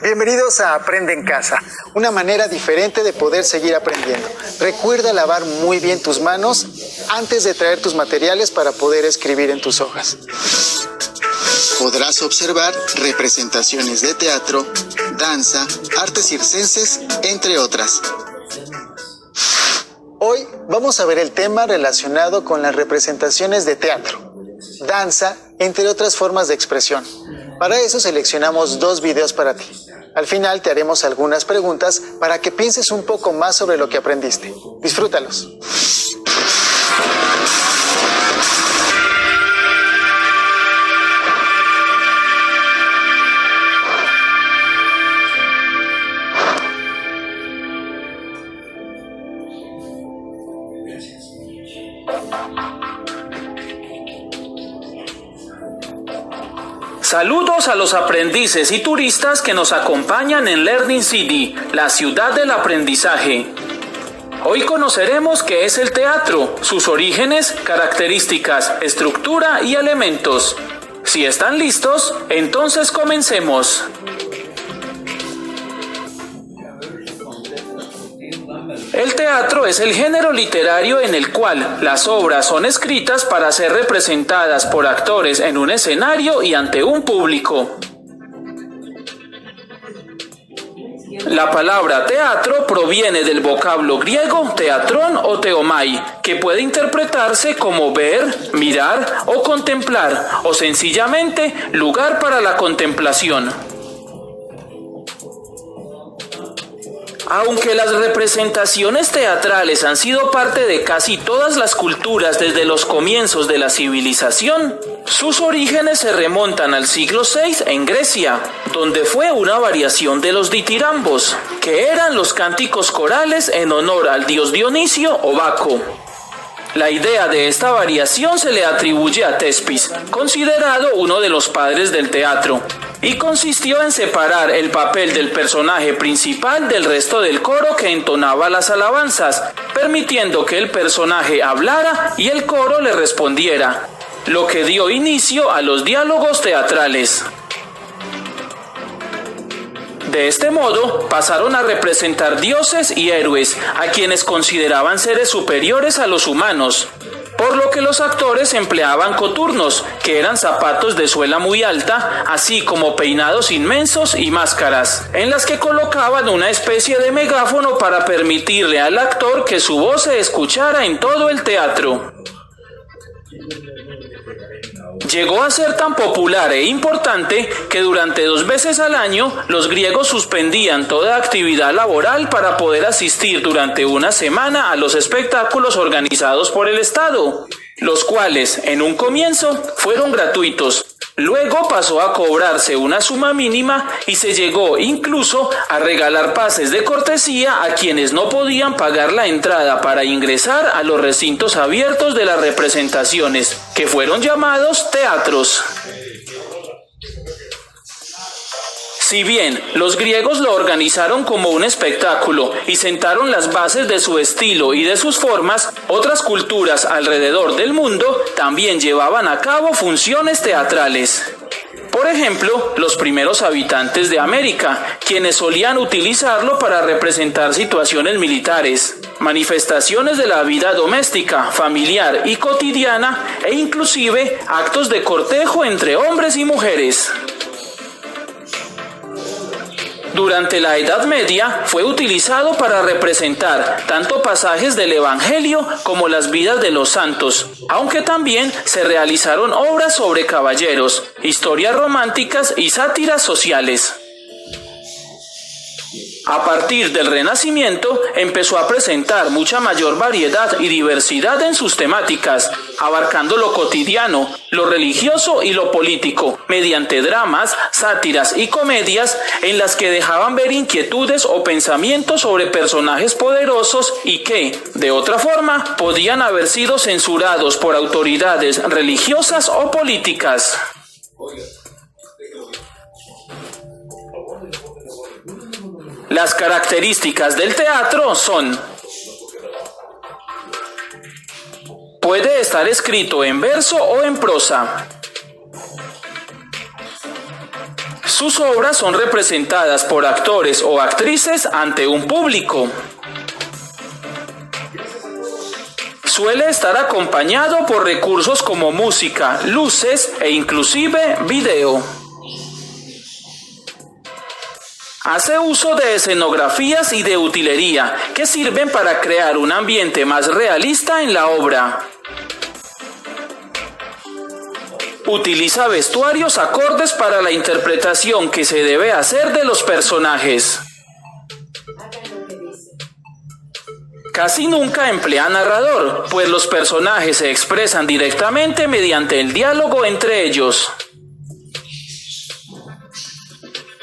Bienvenidos a Aprende en Casa, una manera diferente de poder seguir aprendiendo. Recuerda lavar muy bien tus manos antes de traer tus materiales para poder escribir en tus hojas. Podrás observar representaciones de teatro, danza, artes circenses, entre otras. Hoy vamos a ver el tema relacionado con las representaciones de teatro, danza, entre otras formas de expresión. Para eso seleccionamos 2 videos para ti. Al final te haremos algunas preguntas para que pienses un poco más sobre lo que aprendiste. Disfrútalos. Saludos a los aprendices y turistas que nos acompañan en Learning City, la ciudad del aprendizaje. Hoy conoceremos qué es el teatro, sus orígenes, características, estructura y elementos. Si están listos, entonces comencemos. El teatro es el género literario en el cual las obras son escritas para ser representadas por actores en un escenario y ante un público. La palabra teatro proviene del vocablo griego teatrón o teomai, que puede interpretarse como ver, mirar o contemplar, o sencillamente lugar para la contemplación. Aunque las representaciones teatrales han sido parte de casi todas las culturas desde los comienzos de la civilización, sus orígenes se remontan al siglo VI en Grecia, donde fue una variación de los ditirambos, que eran los cánticos corales en honor al dios Dionisio o Baco. La idea de esta variación se le atribuye a Tespis, considerado uno de los padres del teatro, y consistió en separar el papel del personaje principal del resto del coro que entonaba las alabanzas, permitiendo que el personaje hablara y el coro le respondiera, lo que dio inicio a los diálogos teatrales. De este modo, pasaron a representar dioses y héroes, a quienes consideraban seres superiores a los humanos, por lo que los actores empleaban coturnos, que eran zapatos de suela muy alta, así como peinados inmensos y máscaras, en las que colocaban una especie de megáfono para permitirle al actor que su voz se escuchara en todo el teatro. Llegó a ser tan popular e importante que durante 2 veces al año los griegos suspendían toda actividad laboral para poder asistir durante una semana a los espectáculos organizados por el Estado, los cuales en un comienzo fueron gratuitos. Luego pasó a cobrarse una suma mínima y se llegó incluso a regalar pases de cortesía a quienes no podían pagar la entrada para ingresar a los recintos abiertos de las representaciones, que fueron llamados teatros. Si bien los griegos lo organizaron como un espectáculo y sentaron las bases de su estilo y de sus formas, otras culturas alrededor del mundo también llevaban a cabo funciones teatrales. Por ejemplo, los primeros habitantes de América, quienes solían utilizarlo para representar situaciones militares, manifestaciones de la vida doméstica, familiar y cotidiana, e inclusive actos de cortejo entre hombres y mujeres. Durante la Edad Media fue utilizado para representar tanto pasajes del Evangelio como las vidas de los santos, aunque también se realizaron obras sobre caballeros, historias románticas y sátiras sociales. A partir del Renacimiento empezó a presentar mucha mayor variedad y diversidad en sus temáticas, abarcando lo cotidiano, lo religioso y lo político, mediante dramas, sátiras y comedias en las que dejaban ver inquietudes o pensamientos sobre personajes poderosos y que, de otra forma, podían haber sido censurados por autoridades religiosas o políticas. Las características del teatro son: puede estar escrito en verso o en prosa. Sus obras son representadas por actores o actrices ante un público. Suele estar acompañado por recursos como música, luces e inclusive video. Hace uso de escenografías y de utilería que sirven para crear un ambiente más realista en la obra. Utiliza vestuarios acordes para la interpretación que se debe hacer de los personajes. Casi nunca emplea narrador, pues los personajes se expresan directamente mediante el diálogo entre ellos.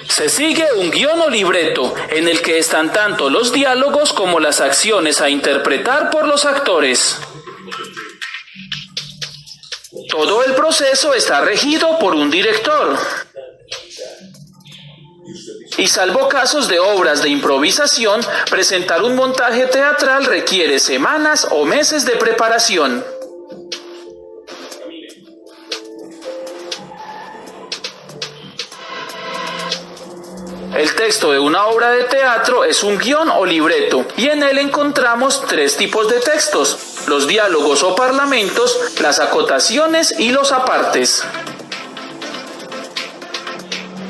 Se sigue un guión o libreto, en el que están tanto los diálogos como las acciones a interpretar por los actores. Todo el proceso está regido por un director. Y salvo casos de obras de improvisación, presentar un montaje teatral requiere semanas o meses de preparación. El texto de una obra de teatro es un guión o libreto, y en él encontramos tres tipos de textos: los diálogos o parlamentos, las acotaciones y los apartes.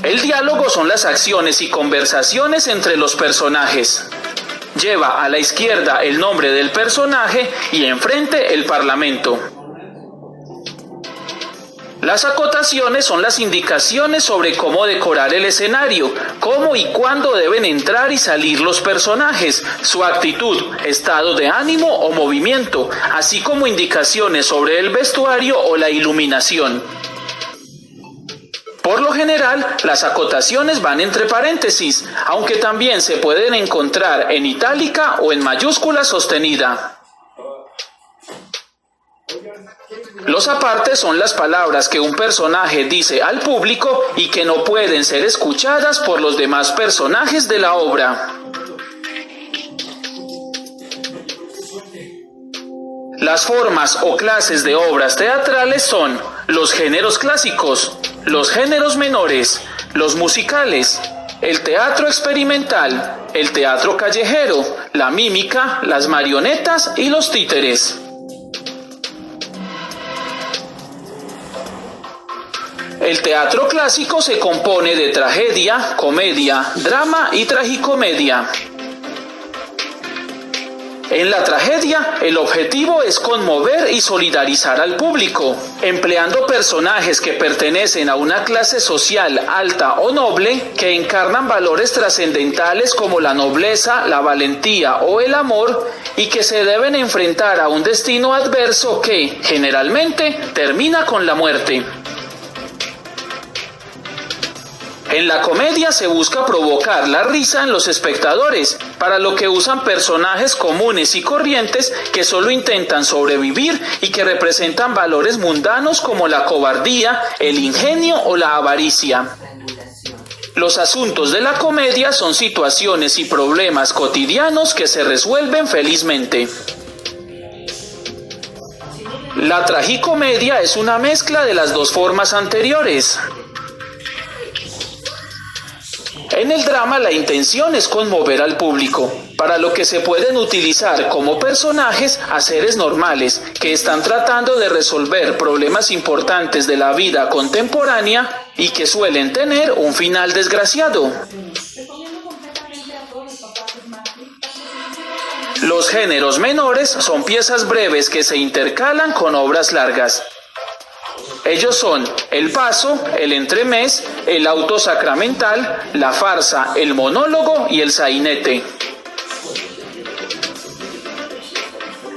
El diálogo son las acciones y conversaciones entre los personajes. Lleva a la izquierda el nombre del personaje y enfrente el parlamento. Las acotaciones son las indicaciones sobre cómo decorar el escenario, cómo y cuándo deben entrar y salir los personajes, su actitud, estado de ánimo o movimiento, así como indicaciones sobre el vestuario o la iluminación. Por lo general, las acotaciones van entre paréntesis, aunque también se pueden encontrar en itálica o en mayúscula sostenida. Los apartes son las palabras que un personaje dice al público y que no pueden ser escuchadas por los demás personajes de la obra. Las formas o clases de obras teatrales son los géneros clásicos, los géneros menores, los musicales, el teatro experimental, el teatro callejero, la mímica, las marionetas y los títeres. El teatro clásico se compone de tragedia, comedia, drama y tragicomedia. En la tragedia, el objetivo es conmover y solidarizar al público, empleando personajes que pertenecen a una clase social alta o noble, que encarnan valores trascendentales como la nobleza, la valentía o el amor, y que se deben enfrentar a un destino adverso que, generalmente, termina con la muerte. En la comedia se busca provocar la risa en los espectadores, para lo que usan personajes comunes y corrientes que solo intentan sobrevivir y que representan valores mundanos como la cobardía, el ingenio o la avaricia. Los asuntos de la comedia son situaciones y problemas cotidianos que se resuelven felizmente. La tragicomedia es una mezcla de las dos formas anteriores. En el drama la intención es conmover al público, para lo que se pueden utilizar como personajes a seres normales que están tratando de resolver problemas importantes de la vida contemporánea y que suelen tener un final desgraciado. Los géneros menores son piezas breves que se intercalan con obras largas. Ellos son el paso, el entremés, el auto sacramental, la farsa, el monólogo y el sainete.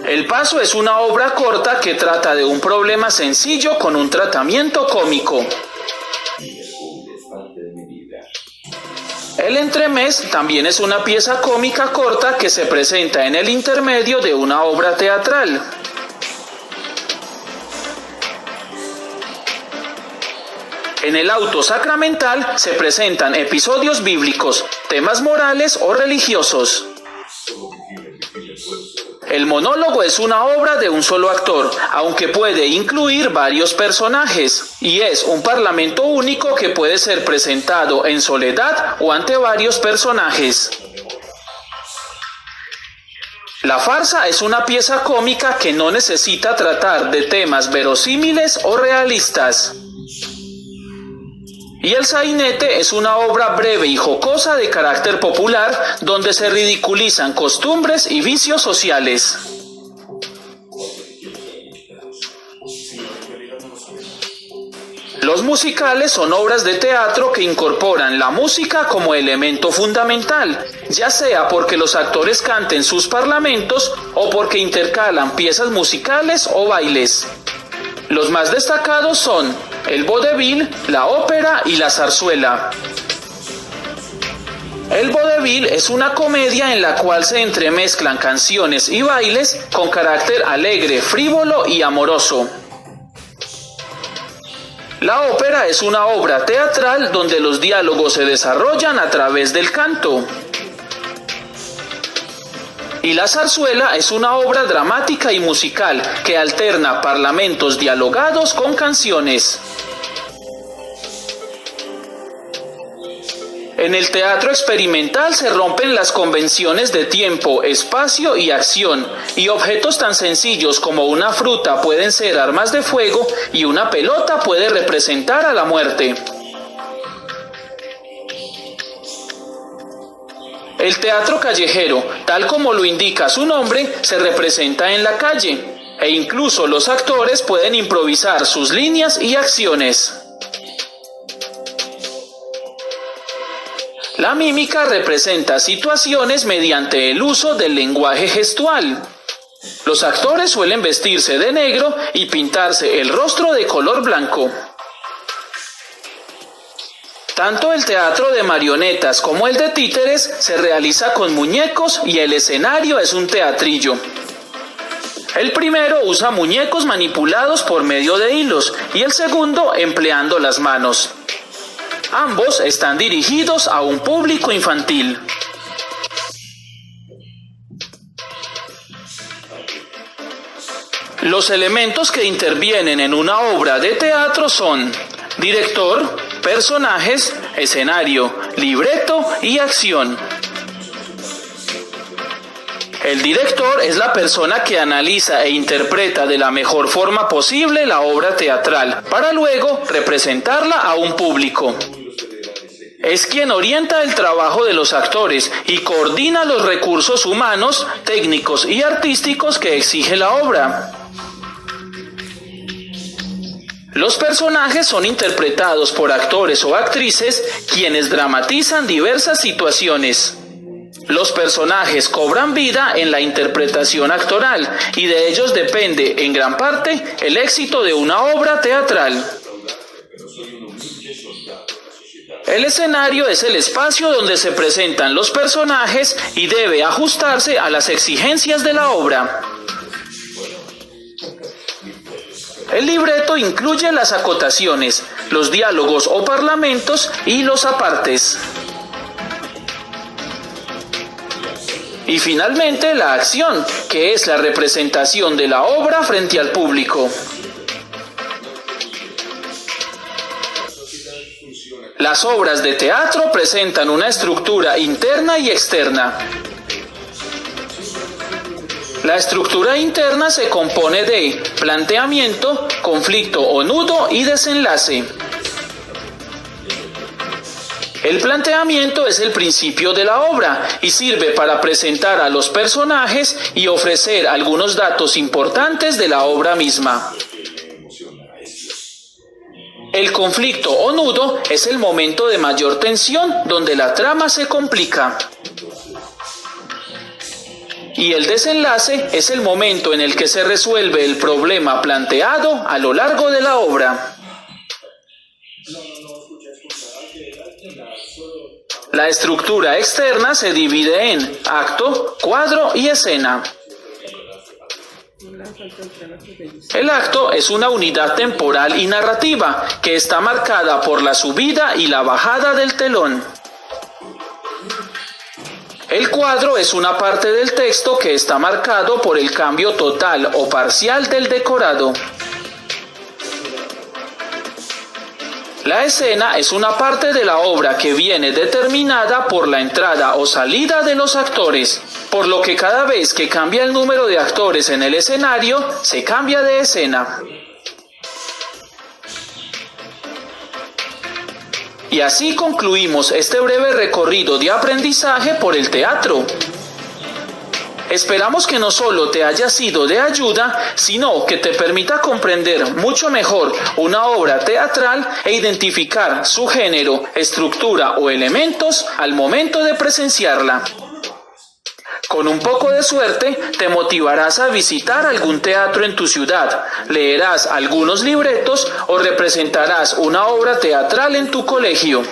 El paso es una obra corta que trata de un problema sencillo con un tratamiento cómico. El entremés también es una pieza cómica corta que se presenta en el intermedio de una obra teatral. En el auto sacramental se presentan episodios bíblicos, temas morales o religiosos. El monólogo es una obra de un solo actor, aunque puede incluir varios personajes, y es un parlamento único que puede ser presentado en soledad o ante varios personajes. La farsa es una pieza cómica que no necesita tratar de temas verosímiles o realistas. Y el sainete es una obra breve y jocosa de carácter popular donde se ridiculizan costumbres y vicios sociales. Los musicales son obras de teatro que incorporan la música como elemento fundamental, ya sea porque los actores canten sus parlamentos o porque intercalan piezas musicales o bailes. Los más destacados son el vodevil, la ópera y la zarzuela. El vodevil es una comedia en la cual se entremezclan canciones y bailes con carácter alegre, frívolo y amoroso. La ópera es una obra teatral donde los diálogos se desarrollan a través del canto. Y la zarzuela es una obra dramática y musical que alterna parlamentos dialogados con canciones. En el teatro experimental se rompen las convenciones de tiempo, espacio y acción, y objetos tan sencillos como una fruta pueden ser armas de fuego y una pelota puede representar a la muerte. El teatro callejero, tal como lo indica su nombre, se representa en la calle, e incluso los actores pueden improvisar sus líneas y acciones. La mímica representa situaciones mediante el uso del lenguaje gestual. Los actores suelen vestirse de negro y pintarse el rostro de color blanco. Tanto el teatro de marionetas como el de títeres se realiza con muñecos y el escenario es un teatrillo. El primero usa muñecos manipulados por medio de hilos y el segundo empleando las manos. Ambos están dirigidos a un público infantil. Los elementos que intervienen en una obra de teatro son director, personajes, escenario, libreto y acción. El director es la persona que analiza e interpreta de la mejor forma posible la obra teatral, para luego representarla a un público. Es quien orienta el trabajo de los actores y coordina los recursos humanos, técnicos y artísticos que exige la obra. Los personajes son interpretados por actores o actrices quienes dramatizan diversas situaciones. Los personajes cobran vida en la interpretación actoral y de ellos depende, en gran parte, el éxito de una obra teatral. El escenario es el espacio donde se presentan los personajes y debe ajustarse a las exigencias de la obra. El libreto incluye las acotaciones, los diálogos o parlamentos y los apartes. Y finalmente la acción, que es la representación de la obra frente al público. Las obras de teatro presentan una estructura interna y externa. La estructura interna se compone de planteamiento, conflicto o nudo y desenlace. El planteamiento es el principio de la obra y sirve para presentar a los personajes y ofrecer algunos datos importantes de la obra misma. El conflicto o nudo es el momento de mayor tensión donde la trama se complica. Y el desenlace es el momento en el que se resuelve el problema planteado a lo largo de la obra. La estructura externa se divide en acto, cuadro y escena. El acto es una unidad temporal y narrativa que está marcada por la subida y la bajada del telón. El cuadro es una parte del texto que está marcado por el cambio total o parcial del decorado. La escena es una parte de la obra que viene determinada por la entrada o salida de los actores, por lo que cada vez que cambia el número de actores en el escenario, se cambia de escena. Y así concluimos este breve recorrido de aprendizaje por el teatro. Esperamos que no solo te haya sido de ayuda, sino que te permita comprender mucho mejor una obra teatral e identificar su género, estructura o elementos al momento de presenciarla. Con un poco de suerte, te motivarás a visitar algún teatro en tu ciudad, leerás algunos libretos o representarás una obra teatral en tu colegio.